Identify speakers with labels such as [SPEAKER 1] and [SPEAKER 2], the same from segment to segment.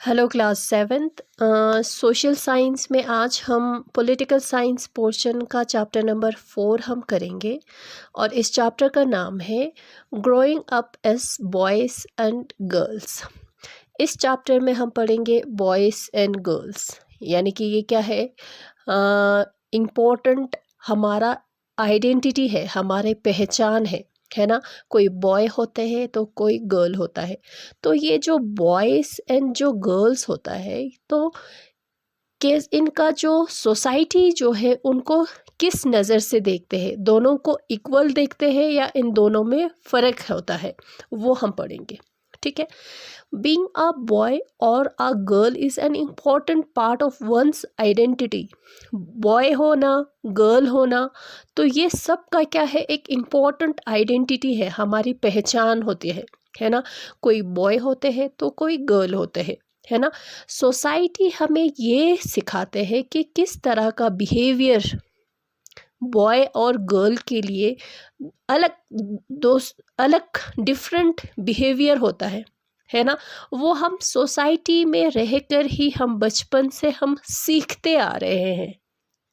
[SPEAKER 1] Hello class seventh social science में आज हम पॉलिटिकल साइंस पोर्शन का चैप्टर नंबर 4 हम करेंगे और इस चैप्टर का नाम है growing up as boys and girls. इस चैप्टर में हम पढ़ेंगे बॉयज़ एंड गर्ल्स, यानी कि ये क्या है, इम्पोर्टेंट हमारा आइडेंटिटी है, हमारे पहचान है ना। कोई बॉय होते हैं तो कोई गर्ल होता है। तो ये जो बॉयज़ एंड जो गर्ल्स होता है तो किस इनका जो सोसाइटी जो है उनको किस नज़र से देखते हैं, दोनों को इक्वल देखते हैं या इन दोनों में फ़र्क होता है, वो हम पढ़ेंगे। ठीक है। बीइंग अ बॉय और a girl is an important part of one's identity. Boy होना, गर्ल होना, तो ये सब का क्या है, एक इम्पॉर्टेंट आइडेंटिटी है, हमारी पहचान होती है ना। कोई बॉय होते हैं तो कोई गर्ल होते हैं, है ना। सोसाइटी हमें ये सिखाते हैं कि किस तरह का बिहेवियर बॉय और गर्ल के लिए अलग अलग डिफरेंट बिहेवियर होता है ना। वो हम सोसाइटी में रहकर ही हम बचपन से हम सीखते आ रहे हैं।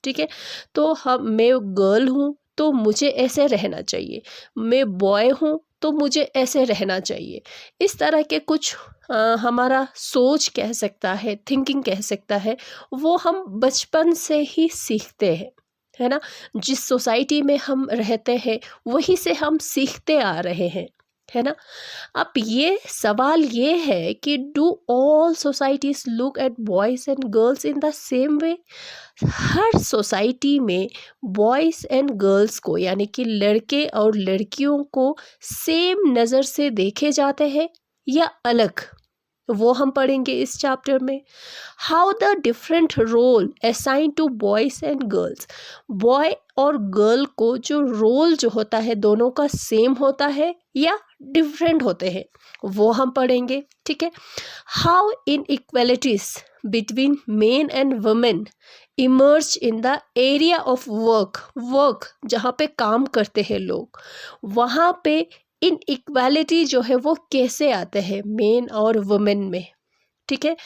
[SPEAKER 1] ठीक है। तो मैं गर्ल हूँ तो मुझे ऐसे रहना चाहिए, मैं बॉय हूँ तो मुझे ऐसे रहना चाहिए। इस तरह के कुछ हमारा सोच कह सकता है, थिंकिंग कह सकता है, वो हम बचपन से ही सीखते हैं, है ना। जिस सोसाइटी में हम रहते हैं वही से हम सीखते आ रहे हैं, है ना। अब ये सवाल ये है कि do all societies look at boys and girls in the same way. Her society में बॉयज़ एंड गर्ल्स को, यानी कि लड़के और लड़कियों को सेम नज़र से देखे जाते हैं या अलग, वो हम पढ़ेंगे इस चैप्टर में। How the different role assign to boys and girls. Boy और गर्ल को जो रोल जो होता है दोनों का सेम होता है या डिफरेंट होते हैं, वो हम पढ़ेंगे। ठीक है। How in equalities between main and women emerge in the area of work जहाँ पे काम करते हैं लोग, वहाँ पे इन इक्वालिटी जो है वो कैसे आते हैं मेन और वुमेन में। ठीक है।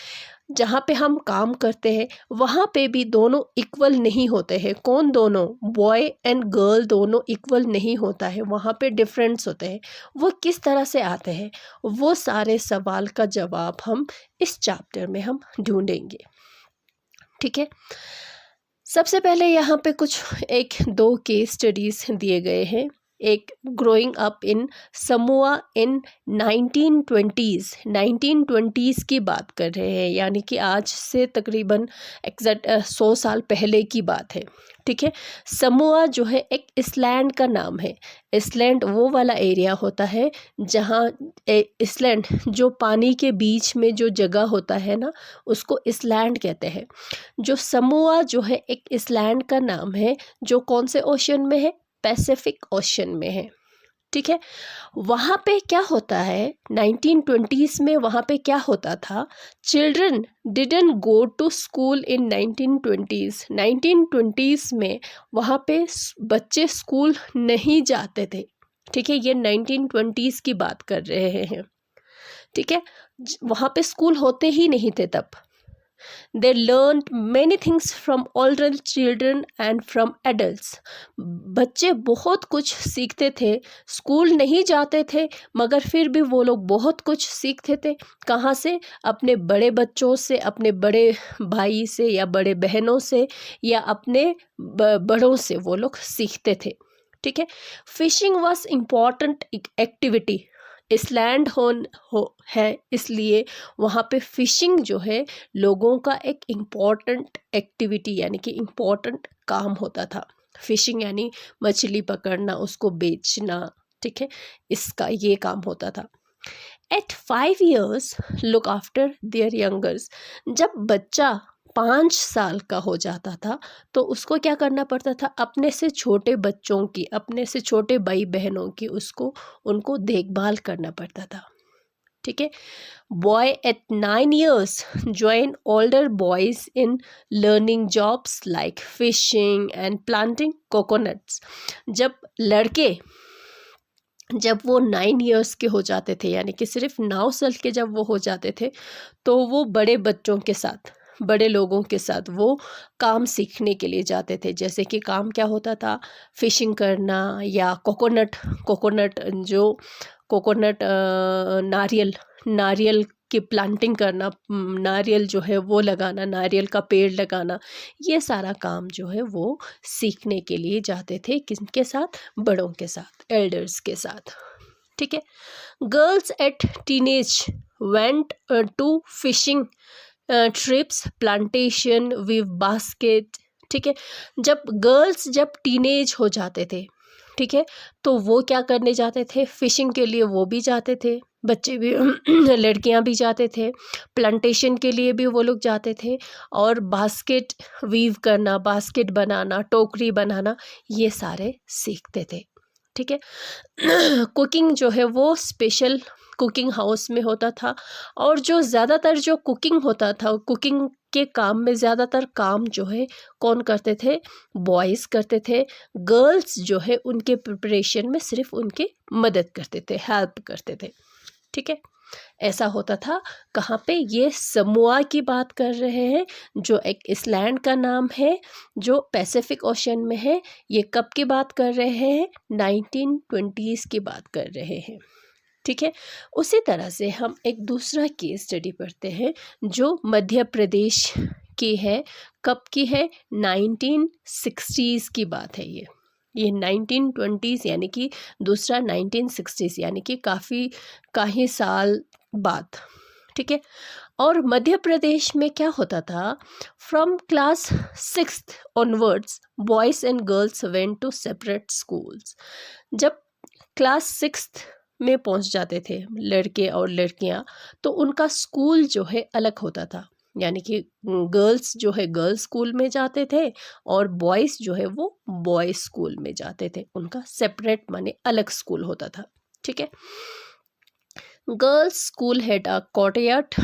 [SPEAKER 1] जहाँ पे हम काम करते हैं वहाँ पे भी दोनों इक्वल नहीं होते हैं। कौन दोनों? बॉय एंड गर्ल दोनों इक्वल नहीं होता है, वहाँ पे डिफरेंस होते हैं। वो किस तरह से आते हैं, वो सारे सवाल का जवाब हम इस चैप्टर में हम ढूंढेंगे। ठीक है। सबसे पहले यहाँ पे कुछ एक दो केस स्टडीज़ दिए गए हैं। एक growing up in Samoa in 1920s की बात कर रहे हैं, यानी कि आज से तकरीबन एग्जैक्ट 100 साल पहले की बात है। ठीक है। समोआ जो है एक इसलैंड का नाम है। इसलैंड वो वाला एरिया होता है जहाँ इसलैंड जो पानी के बीच में जो जगह होता है ना, उसको इसलैंड कहते हैं। जो समोआ जो है एक इसलैंड का नाम है जो कौन से ओशन में है? पैसिफिक ओशन में है। ठीक है। वहाँ पे क्या होता है 1920s में, वहाँ पे क्या होता था, children didn't go to school in 1920s में वहाँ पे बच्चे स्कूल नहीं जाते थे। ठीक है। ये 1920s की बात कर रहे हैं। ठीक है। वहाँ पे स्कूल होते ही नहीं थे तब। They learned many things from older children and from adults. बच्चे बहुत कुछ सीखते थे, स्कूल नहीं जाते थे मगर फिर भी वो लोग बहुत कुछ सीखते थे। कहाँ से? अपने बड़े बच्चों से, अपने बड़े भाई से या बड़े बहनों से या अपने बड़ों से वो लोग सीखते थे। ठीक है। Fishing was important activity. Island है इसलिए वहाँ पे फिशिंग जो है लोगों का एक इम्पॉर्टेंट एक्टिविटी, यानी कि इम्पॉर्टेंट काम होता था। फिशिंग यानी मछली पकड़ना, उसको बेचना। ठीक है। इसका ये काम होता था। At 5 years look after their youngers. जब बच्चा 5 साल का हो जाता था तो उसको क्या करना पड़ता था? अपने से छोटे बच्चों की, अपने से छोटे भाई बहनों की उनको देखभाल करना पड़ता था। ठीक है। Boy eight 9 years join older boys in learning jobs like fishing and planting coconuts. जब लड़के जब वो 9 इयर्स के हो जाते थे, यानी कि सिर्फ 9 साल के जब वो हो जाते थे, तो वो बड़े बच्चों के साथ, बड़े लोगों के साथ वो काम सीखने के लिए जाते थे। जैसे कि काम क्या होता था, फिशिंग करना, या कोकोनट कोकोनट जो कोकोनट नारियल नारियल की प्लांटिंग करना, नारियल जो है वो लगाना, नारियल का पेड़ लगाना, ये सारा काम जो है वो सीखने के लिए जाते थे। किसके साथ? बड़ों के साथ, एल्डर्स के साथ। ठीक है। Girls at teenage went to fishing trips, plantation, weave basket. ठीक है। जब टीनेज हो जाते थे, ठीक है, तो वो क्या करने जाते थे? फिशिंग के लिए वो भी जाते थे, बच्चे भी लड़कियां भी जाते थे, प्लांटेशन के लिए भी वो लोग जाते थे, और बास्केट वीव करना, बास्केट बनाना, टोकरी बनाना, ये सारे सीखते थे। ठीक है। कुकिंग जो है वो स्पेशल कुकिंग हाउस में होता था, और जो ज़्यादातर जो कुकिंग होता था, कुकिंग के काम में ज़्यादातर काम जो है कौन करते थे? बॉयज़ करते थे। गर्ल्स जो है उनके प्रिपरेशन में सिर्फ उनकी मदद करते थे, हेल्प करते थे। ठीक है। ऐसा होता था। कहाँ पे? ये समोआ की बात कर रहे हैं, जो एक इसलैंड का नाम है, जो पैसिफिक ओशन में है। ये कब की बात कर रहे हैं? 1920s की बात कर रहे हैं। ठीक है। उसी तरह से हम एक दूसरा केस स्टडी पढ़ते हैं, जो मध्य प्रदेश की है। कब की है? 1960s की बात है ये 1920s, यानी कि दूसरा 1960s, यानी कि काफ़ी साल बाद। ठीक है। और मध्य प्रदेश में क्या होता था? From class 6th onwards boys and girls went to separate schools. जब क्लास 6th में पहुंच जाते थे लड़के और लड़कियां, तो उनका स्कूल जो है अलग होता था। यानी कि गर्ल्स जो है गर्ल्स स्कूल में जाते थे, और बॉयज़ जो है वो बॉयज़ स्कूल में जाते थे। उनका सेपरेट माने अलग स्कूल होता था। ठीक है। Girls school had a courtyard.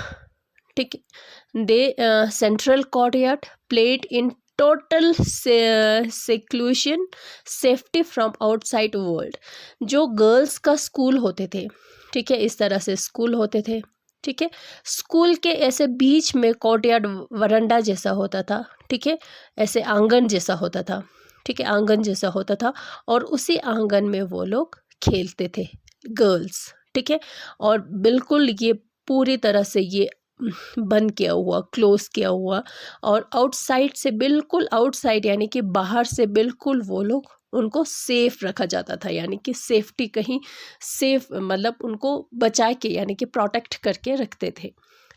[SPEAKER 1] ठीक है। They central courtyard played in total seclusion, safety from outside world. जो गर्ल्स का स्कूल होते थे, ठीक है, इस तरह से स्कूल होते थे। ठीक है। स्कूल के ऐसे बीच में कोर्टयार्ड, वरांडा जैसा होता था। ठीक है। ऐसे आंगन जैसा होता था। ठीक है। आंगन जैसा होता था, और उसी आंगन में वो लोग खेलते थे, गर्ल्स। ठीक है। और बिल्कुल ये पूरी तरह से ये बंद किया हुआ, क्लोज किया हुआ, और आउटसाइड से बिल्कुल आउटसाइड, यानी कि बाहर से बिल्कुल वो लोग उनको सेफ रखा जाता था। यानी कि सेफ्टी, कहीं सेफ मतलब उनको बचा के, यानी कि प्रोटेक्ट करके रखते थे।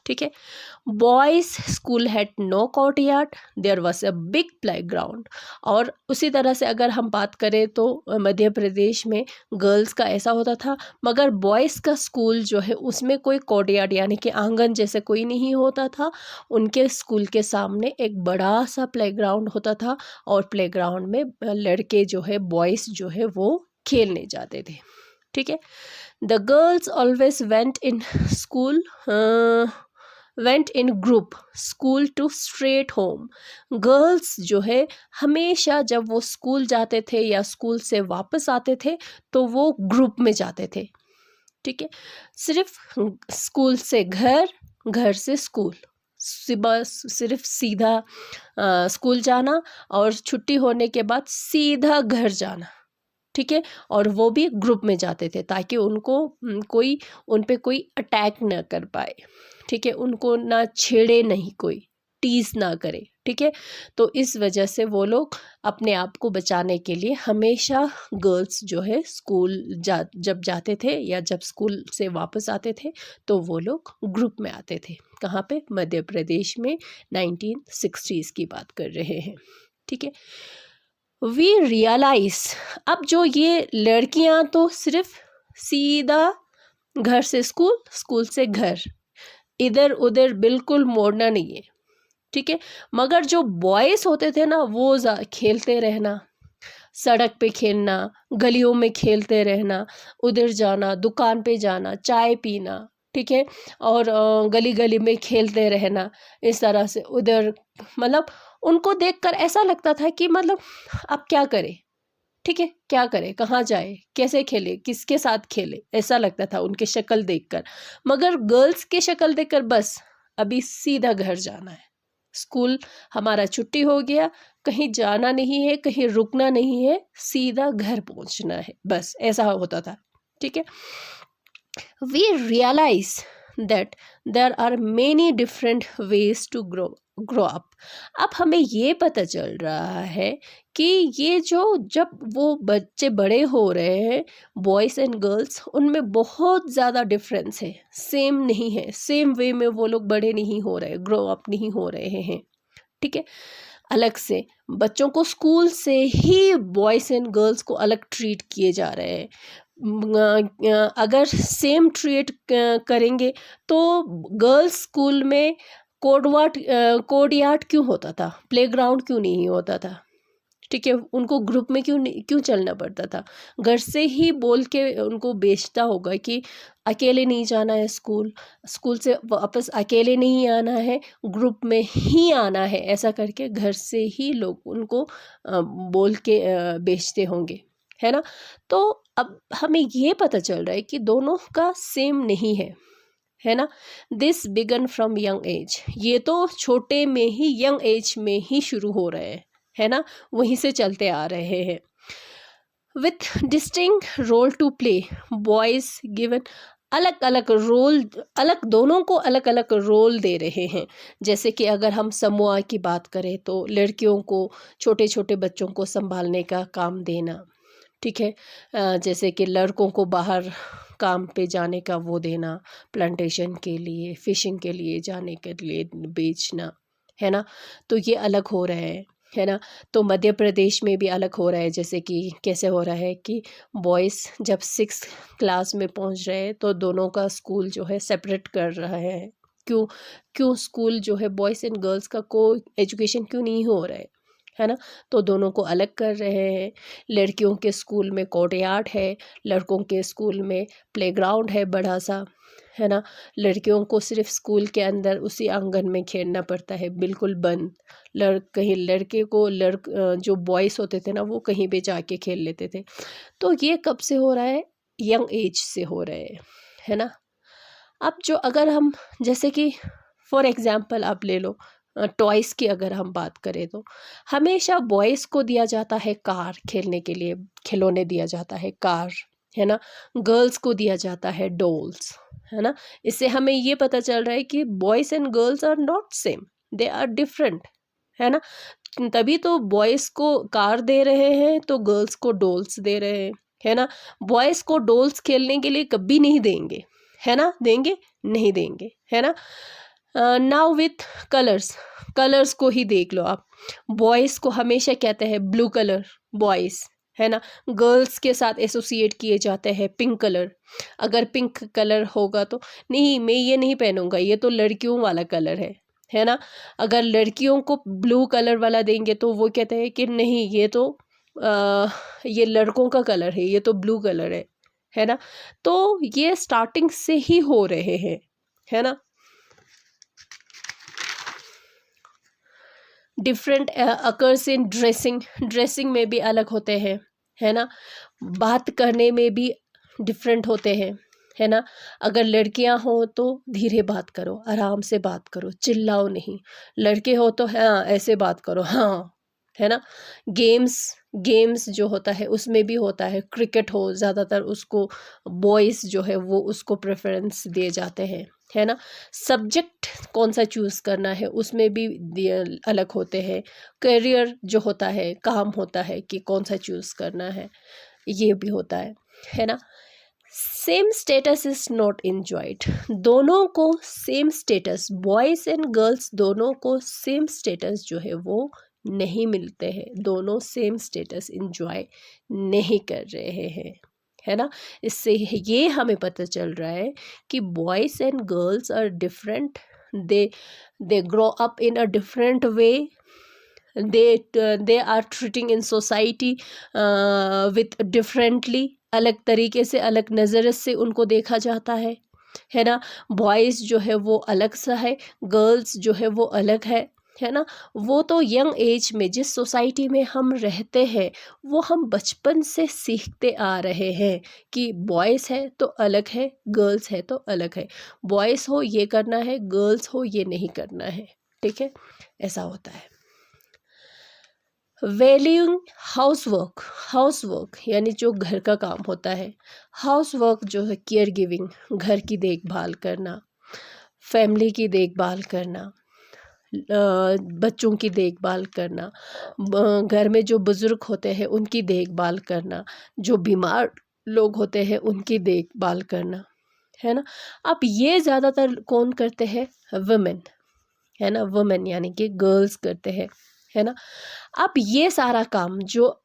[SPEAKER 1] ठीक है। Boys school had no courtyard, there was a big playground. और उसी तरह से अगर हम बात करें तो मध्य प्रदेश में गर्ल्स का ऐसा होता था, मगर बॉयज़ का स्कूल जो है उसमें कोई कोर्टयार्ड, यानी कि आंगन जैसे कोई नहीं होता था। उनके स्कूल के सामने एक बड़ा सा प्लेग्राउंड होता था, और प्लेग्राउंड में लड़के जो है, बॉयज़ जो है वो खेलने जाते थे। ठीक है। The girls always went in group school to straight home. Girls जो है हमेशा जब वो स्कूल जाते थे या स्कूल से वापस आते थे, तो वो ग्रुप में जाते थे। ठीक है। सिर्फ स्कूल से घर, घर से स्कूल, सुबह सिर्फ सीधा स्कूल जाना, और छुट्टी होने के बाद सीधा घर जाना। ठीक है। और वो भी ग्रुप में जाते थे, ताकि उनको कोई उन पे कोई अटैक ना कर पाए। ठीक है। उनको ना छेड़े, नहीं कोई टीज ना करे। ठीक है। तो इस वजह से वो लोग अपने आप को बचाने के लिए हमेशा गर्ल्स जो है स्कूल जब जाते थे, या जब स्कूल से वापस आते थे, तो वो लोग ग्रुप में आते थे। कहाँ पे? मध्य प्रदेश में 1960s की बात कर रहे हैं। ठीक है। वी रियलाइज, अब जो ये लड़कियां तो सिर्फ सीधा घर से स्कूल, स्कूल से घर, इधर उधर बिल्कुल मोड़ना नहीं है। ठीक है। मगर जो बॉयज होते थे ना, वो खेलते रहना, सड़क पे खेलना, गलियों में खेलते रहना, उधर जाना, दुकान पे जाना, चाय पीना। ठीक है। और गली गली में खेलते रहना, इस तरह से उधर, मतलब उनको देखकर ऐसा लगता था कि मतलब अब क्या करें, ठीक है, क्या करे, कहाँ जाए, कैसे खेले, किसके साथ खेले, ऐसा लगता था उनकी शक्ल देखकर। मगर गर्ल्स की शक्ल देखकर बस अभी सीधा घर जाना है, स्कूल हमारा छुट्टी हो गया, कहीं जाना नहीं है, कहीं रुकना नहीं है, सीधा घर पहुंचना है, बस ऐसा होता था। ठीक है, we realize that there are many different ways to grow up. अब हमें ये पता चल रहा है कि ये जो जब वो बच्चे बड़े हो रहे हैं, बॉयज़ एंड गर्ल्स, उनमें बहुत ज़्यादा डिफरेंस है, सेम नहीं है, सेम वे में वो लोग बड़े नहीं हो रहे, ग्रो अप नहीं हो रहे हैं। ठीक है, अलग से बच्चों को स्कूल से ही बॉयज़ एंड गर्ल्स को अलग ट्रीट किए जा रहे हैं। अगर सेम ट्रीट करेंगे तो गर्ल्स स्कूल में कोड यार्ड क्यों होता था, प्लेग्राउंड क्यों नहीं होता था? ठीक है, उनको ग्रुप में क्यों चलना पड़ता था? घर से ही बोल के उनको भेजता होगा कि अकेले नहीं जाना है स्कूल, स्कूल से वापस अकेले नहीं आना है, ग्रुप में ही आना है, ऐसा करके घर से ही लोग उनको बोल के भेजते होंगे, है ना? तो अब हमें ये पता चल रहा है कि दोनों का सेम नहीं है ना? This began from young age, ये तो छोटे में ही, यंग एज में ही शुरू हो रहे हैं, है ना? वहीं से चलते आ रहे हैं। With distinct role to play, boys given अलग अलग रोल, दोनों को अलग अलग रोल दे रहे हैं। जैसे कि अगर हम समूह की बात करें तो लड़कियों को छोटे छोटे बच्चों को संभालने का काम देना, ठीक है, जैसे कि लड़कों को बाहर काम पे जाने का वो देना, प्लांटेशन के लिए, फिशिंग के लिए जाने के लिए बेचना, है ना? तो ये अलग हो रहा है ना? तो मध्य प्रदेश में भी अलग हो रहा है, जैसे कि कैसे हो रहा है कि बॉयज़ जब 6th क्लास में पहुंच रहे हैं तो दोनों का स्कूल जो है सेपरेट कर रहा है। क्यों स्कूल जो है बॉयज़ एंड गर्ल्स का को एजुकेशन क्यों नहीं हो रहा है ना? तो दोनों को अलग कर रहे हैं। लड़कियों के स्कूल में कोर्टयार्ड है, लड़कों के स्कूल में प्लेग्राउंड है बड़ा सा, है ना? लड़कियों को सिर्फ स्कूल के अंदर उसी आंगन में खेलना पड़ता है, बिल्कुल बंद। कहीं लड़के को जो बॉयज़ होते थे ना, वो कहीं पे जाके खेल लेते थे। तो ये कब से हो रहा है? यंग एज से हो रहे है ना? अब जो अगर हम जैसे कि फॉर एग्ज़ाम्पल आप ले लो, टॉयज़ की अगर हम बात करें तो हमेशा बॉयज़ को दिया जाता है कार, खेलने के लिए खिलौने दिया जाता है कार, है ना? गर्ल्स को दिया जाता है डॉल्स, है ना? इससे हमें ये पता चल रहा है कि boys and girls are not same, they are different, है ना? तभी तो बॉयज़ को कार दे रहे हैं तो गर्ल्स को डॉल्स दे रहे हैं, है ना? बॉयज़ को डॉल्स खेलने के लिए कभी नहीं देंगे, है ना? देंगे? नहीं देंगे, है ना? नाउ विथ कलर्स को ही देख लो आप, बॉयज़ को हमेशा कहते हैं ब्लू कलर बॉयज़, है ना? गर्ल्स के साथ एसोसिएट किए जाते हैं पिंक कलर। अगर पिंक कलर होगा तो नहीं, मैं ये नहीं पहनूंगा, ये तो लड़कियों वाला कलर है ना? अगर लड़कियों को ब्लू कलर वाला देंगे तो वो कहते हैं कि नहीं, ये लड़कों का कलर है, ये तो ब्लू कलर है ना? तो ये स्टार्टिंग से ही हो रहे हैं, है ना? डिफरेंट अकर्स इन ड्रेसिंग में भी अलग होते हैं, है ना? बात करने में भी डिफरेंट होते हैं, है ना? अगर लड़कियां हो तो धीरे बात करो, आराम से बात करो, चिल्लाओ नहीं। लड़के हो तो हाँ ऐसे बात करो, हाँ, है ना? गेम्स जो होता है उसमें भी होता है, क्रिकेट हो, ज़्यादातर उसको बॉयज़ जो है वो उसको प्रेफरेंस दिए जाते हैं, है ना? सब्जेक्ट कौन सा चूज़ करना है उसमें भी अलग होते हैं। करियर जो होता है, काम होता है कि कौन सा चूज़ करना है, ये भी होता है ना? Same status is not enjoyed, दोनों को same status, boys and girls दोनों को सेम स्टेटस जो है वो नहीं मिलते हैं, दोनों सेम स्टेटस इंजॉय नहीं कर रहे हैं, है ना? इससे ये हमें पता चल रहा है कि boys and girls are different, they grow up in a different way, they are treating in society with differently, अलग तरीके से, अलग नज़र से उनको देखा जाता है ना? बॉयज़ जो है वो अलग सा है, गर्ल्स जो है वो अलग है है ना। वो तो यंग एज में जिस सोसाइटी में हम रहते हैं वो हम बचपन से सीखते आ रहे हैं कि बॉयज़ है तो अलग है, गर्ल्स है तो अलग है, बॉयज़ हो ये करना है, गर्ल्स हो ये नहीं करना है, ठीक है, ऐसा होता है। वैल्यूइंग हाउस वर्क यानी जो घर का काम होता है, हाउस वर्क जो है केयर गिविंग, घर की देखभाल करना, फैमिली की देखभाल करना, बच्चों की देखभाल करना, घर में जो बुज़ुर्ग होते हैं उनकी देखभाल करना, जो बीमार लोग होते हैं उनकी देखभाल करना, है ना। अब ये ज़्यादातर कौन करते हैं? वुमेन, है ना, वुमेन यानी कि गर्ल्स करते हैं, है ना। अब ये सारा काम जो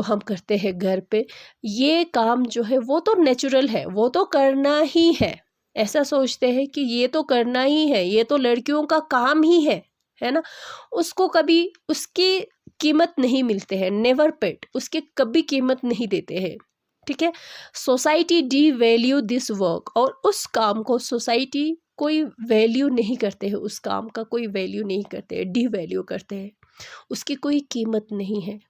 [SPEAKER 1] हम करते हैं घर पे, ये काम जो है वो तो नेचुरल है, वो तो करना ही है। ऐसा सोचते हैं कि ये तो करना ही है, ये तो लड़कियों का काम ही है ना। उसको कभी उसकी कीमत नहीं मिलते हैं, नेवर पेड, उसकी कभी कीमत नहीं देते हैं, ठीक है। Society D value this work, और उस काम को सोसाइटी कोई वैल्यू नहीं करते हैं, उस काम का कोई वैल्यू नहीं करते हैं, डी वैल्यू करते हैं, उसकी कोई कीमत नहीं है,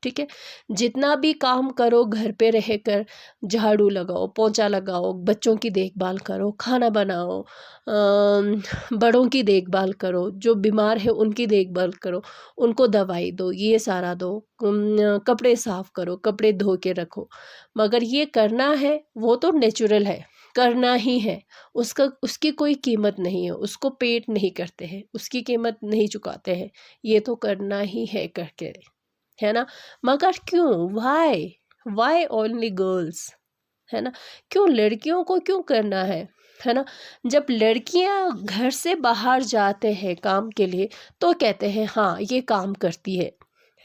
[SPEAKER 1] ठीक है। जितना भी काम करो घर पे रहकर, झाड़ू लगाओ, पोंछा लगाओ, बच्चों की देखभाल करो, खाना बनाओ, बड़ों की देखभाल करो, जो बीमार है उनकी देखभाल करो, उनको दवाई दो, ये सारा दो, कपड़े साफ करो, कपड़े धो के रखो, मगर ये करना है वो तो नेचुरल है, करना ही है, उसकी कोई कीमत नहीं है, उसको पेट नहीं करते हैं, उसकी कीमत नहीं चुकाते हैं, ये तो करना ही है करके, है ना। मगर क्यों? वाई ओनली गर्ल्स, है ना, क्यों लड़कियों को क्यों करना है ना। जब लड़कियां घर से बाहर जाते हैं काम के लिए तो कहते हैं हाँ ये काम करती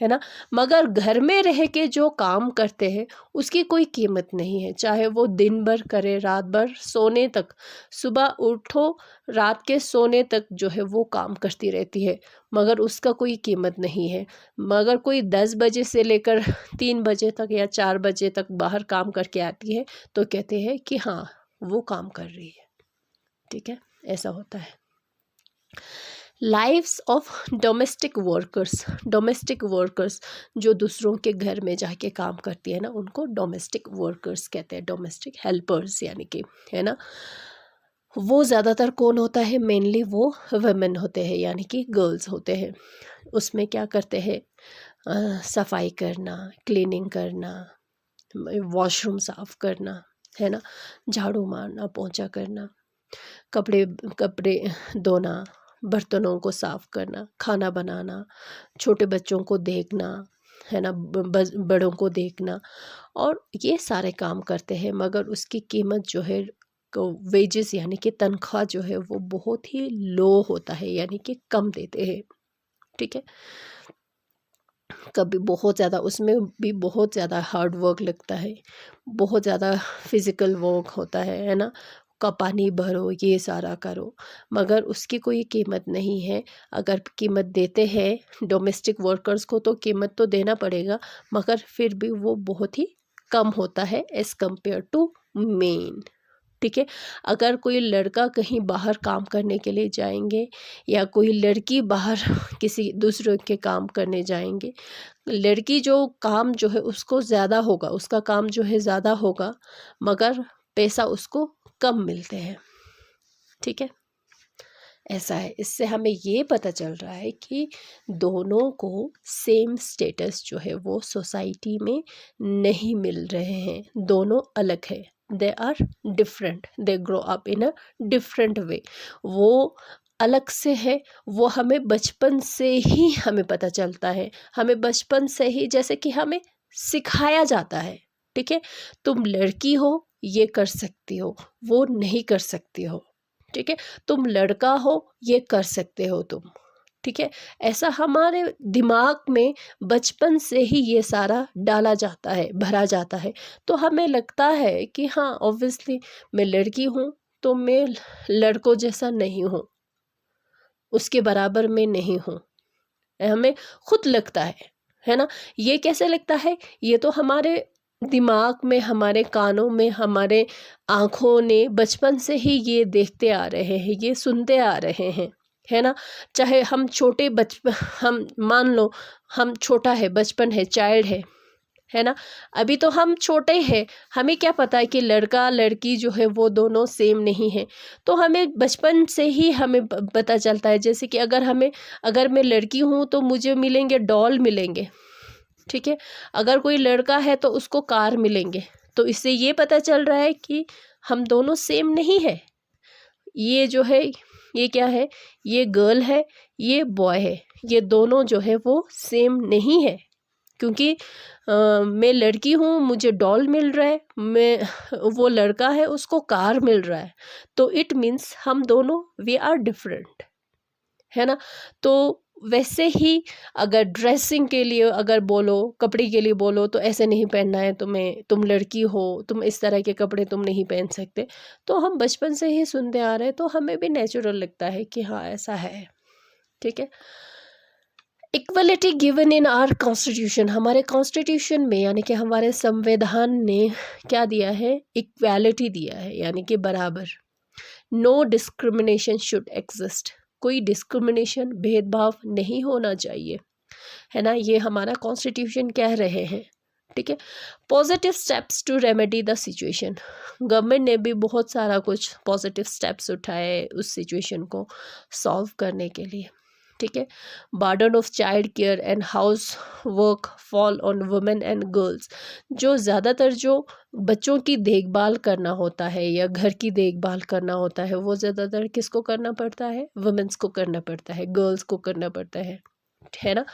[SPEAKER 1] है ना, मगर घर में रह के जो काम करते हैं उसकी कोई कीमत नहीं है, चाहे वो दिन भर करे, रात भर सोने तक, सुबह उठो रात के सोने तक जो है वो काम करती रहती है, मगर उसका कोई कीमत नहीं है। मगर कोई 10 बजे से लेकर 3 बजे तक या 4 बजे तक बाहर काम करके आती है तो कहते हैं कि हाँ वो काम कर रही है, ठीक है, ऐसा होता है। लाइव्स ऑफ डोमेस्टिक वर्कर्स जो दूसरों के घर में जाके काम करती है ना, उनको डोमेस्टिक वर्कर्स कहते हैं, डोमेस्टिक हेल्पर्स यानी कि, है ना। वो ज़्यादातर कौन होता है? मेनली वो वुमेन होते हैं यानी कि गर्ल्स होते हैं। उसमें क्या करते हैं? सफाई करना, क्लीनिंग करना, वॉशरूम साफ करना, है ना, झाड़ू मारना, पोंछा करना, कपड़े कपड़े धोना, बर्तनों को साफ करना, खाना बनाना, छोटे बच्चों को देखना, है ना, बड़ों को देखना, और ये सारे काम करते हैं, मगर उसकी कीमत जो है वेजेस यानी कि तनख्वाह जो है वो बहुत ही लो होता है, यानी कि कम देते हैं, ठीक है। कभी बहुत ज़्यादा, उसमें भी बहुत ज़्यादा हार्ड वर्क लगता है, बहुत ज़्यादा फिज़िकल वर्क होता है ना, का पानी भरो, ये सारा करो, मगर उसकी कोई कीमत नहीं है। अगर कीमत देते हैं डोमेस्टिक वर्कर्स को तो कीमत तो देना पड़ेगा, मगर फिर भी वो बहुत ही कम होता है एज़ कम्पेयर टू मेन, ठीक है। अगर कोई लड़का कहीं बाहर काम करने के लिए जाएंगे या कोई लड़की बाहर किसी दूसरे के काम करने जाएंगे, लड़की जो काम जो है उसको ज़्यादा होगा, उसका काम जो है ज़्यादा होगा, मगर पैसा उसको कम मिलते हैं, ठीक है, ऐसा है। इससे हमें ये पता चल रहा है कि दोनों को सेम स्टेटस जो है वो सोसाइटी में नहीं मिल रहे हैं, दोनों अलग है, they are different, they grow up in a different way, वो अलग से है। वो हमें बचपन से ही हमें पता चलता है, हमें बचपन से ही जैसे कि हमें सिखाया जाता है, ठीक है, तुम लड़की हो ये कर सकती हो, वो नहीं कर सकती हो, ठीक है, तुम लड़का हो ये कर सकते हो तुम, ठीक है। ऐसा हमारे दिमाग में बचपन से ही ये सारा डाला जाता है, भरा जाता है, तो हमें लगता है कि हाँ ऑब्वियसली मैं लड़की हूँ तो मैं लड़कों जैसा नहीं हूँ, उसके बराबर में नहीं हूँ, हमें खुद लगता है ना। ये कैसे लगता है? ये तो हमारे दिमाग में, हमारे कानों में, हमारे आँखों ने बचपन से ही ये देखते आ रहे हैं, ये सुनते आ रहे हैं, है ना। चाहे हम छोटे बचपन, हम मान लो हम छोटा है, बचपन है, चाइल्ड है ना। अभी तो हम छोटे हैं, हमें क्या पता है कि लड़का लड़की जो है वो दोनों सेम नहीं है। तो हमें बचपन से ही हमें पता चलता है, जैसे कि अगर मैं लड़की हूँ तो मुझे मिलेंगे डॉल मिलेंगे, ठीक है। अगर कोई लड़का है तो उसको कार मिलेंगे। तो इससे ये पता चल रहा है कि हम दोनों सेम नहीं है। ये जो है, ये क्या है, ये गर्ल है, ये बॉय है, ये दोनों जो है वो सेम नहीं है। क्योंकि मैं लड़की हूँ, मुझे डॉल मिल रहा है, वो लड़का है, उसको कार मिल रहा है। तो इट मीन्स हम दोनों वी आर डिफरेंट, है ना। तो वैसे ही अगर ड्रेसिंग के लिए अगर बोलो, कपड़े के लिए बोलो, तो ऐसे नहीं पहनना है तुम्हें, तुम लड़की हो, तुम इस तरह के कपड़े तुम नहीं पहन सकते। तो हम बचपन से ही सुनते आ रहे हैं, तो हमें भी नेचुरल लगता है कि हाँ ऐसा है, ठीक है। Equality given in our constitution, हमारे कॉन्स्टिट्यूशन में यानी कि हमारे संविधान ने क्या दिया है, इक्वालिटी दिया है, यानी कि बराबर। नो डिस्क्रिमिनेशन शुड एग्जिस्ट, कोई डिस्क्रिमिनेशन, भेदभाव नहीं होना चाहिए, है ना। ये हमारा कॉन्स्टिट्यूशन कह रहे हैं, ठीक है। Positive steps to remedy the situation, government ने भी बहुत सारा कुछ पॉजिटिव स्टेप्स उठाए उस सिचुएशन को सॉल्व करने के लिए, ठीक है। Burden of child care and house work fall on women and girls, जो ज़्यादातर जो बच्चों की देखभाल करना होता है या घर की देखभाल करना होता है, वो ज़्यादातर किसको करना पड़ता है, वुमेन्स को करना पड़ता है, गर्ल्स को करना पड़ता है ना।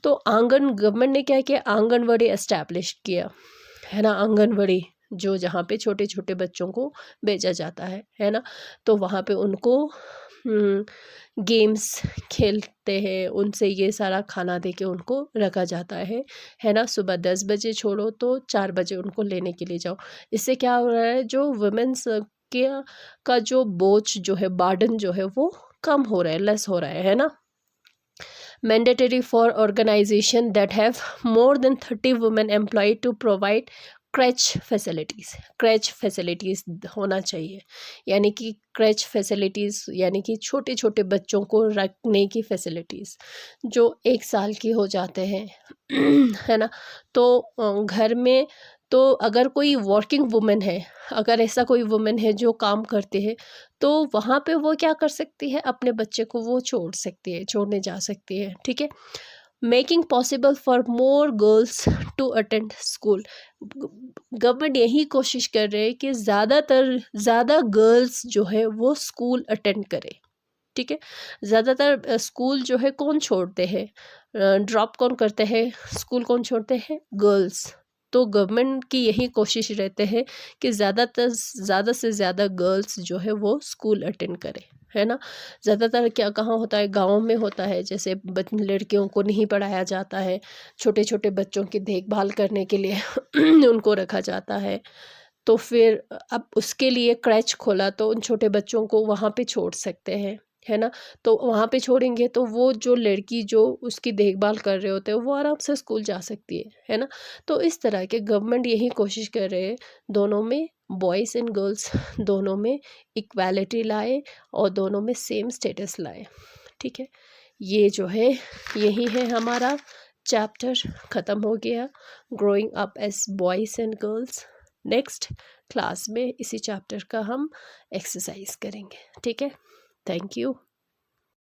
[SPEAKER 1] तो गवर्नमेंट ने क्या किया, आंगनवाड़ी एस्टैब्लिश किया, है ना। आंगनवाड़ी जो जहाँ पे छोटे छोटे बच्चों को भेजा जाता है ना। तो वहाँ पे उनको गेम्स खेलते हैं, उनसे ये सारा खाना दे के उनको रखा जाता है ना। सुबह 10 बजे छोड़ो तो 4 बजे उनको लेने के लिए जाओ। इससे क्या हो रहा है, जो वुमेन्स के का जो बोझ जो है, बर्डन जो है वो कम हो रहा है, लेस हो रहा है ना। Mandatory for organization that have more than 30 women employed to provide क्रैच facilities होना चाहिए। यानी कि क्रैच फैसिलिटीज़ यानी कि छोटे छोटे बच्चों को रखने की फैसिलिटीज़, जो 1 साल की हो जाते हैं है ना। तो घर में, तो अगर कोई वर्किंग वुमेन है, अगर ऐसा कोई वुमेन है जो काम करते हैं, तो वहाँ पे वो क्या कर सकती है, अपने बच्चे को वो छोड़ने जा सकती है, ठीक है। Making possible for more girls to attend school, government यही कोशिश कर रहे हैं कि ज़्यादा गर्ल्स जो है वो स्कूल अटेंड करे, ठीक है। ज़्यादातर स्कूल जो है कौन छोड़ते हैं, ड्रॉप कौन करते हैं, स्कूल कौन छोड़ते हैं, गर्ल्स। तो गवर्नमेंट की यही कोशिश रहते हैं कि ज़्यादा से ज़्यादा गर्ल्स जो है वो स्कूल अटेंड करें, है ना। ज़्यादातर क्या कहाँ होता है, गाँव में होता है, जैसे लड़कियों को नहीं पढ़ाया जाता है, छोटे छोटे बच्चों की देखभाल करने के लिए उनको रखा जाता है। तो फिर अब उसके लिए क्रैच खोला, तो उन छोटे बच्चों को वहाँ पे छोड़ सकते हैं, है ना। तो वहाँ पे छोड़ेंगे तो वो जो लड़की जो उसकी देखभाल कर रहे होते हैं वो आराम से स्कूल जा सकती है ना। तो इस तरह के गवर्नमेंट यही कोशिश कर रहे हैं, दोनों में बॉयज़ एंड गर्ल्स दोनों में इक्वालिटी लाए और दोनों में सेम स्टेटस लाए, ठीक है। ये जो है, यही है हमारा चैप्टर ख़त्म हो गया, growing up as boys and girls. Next class में इसी चैप्टर का हम एक्सरसाइज करेंगे, ठीक है। Thank you.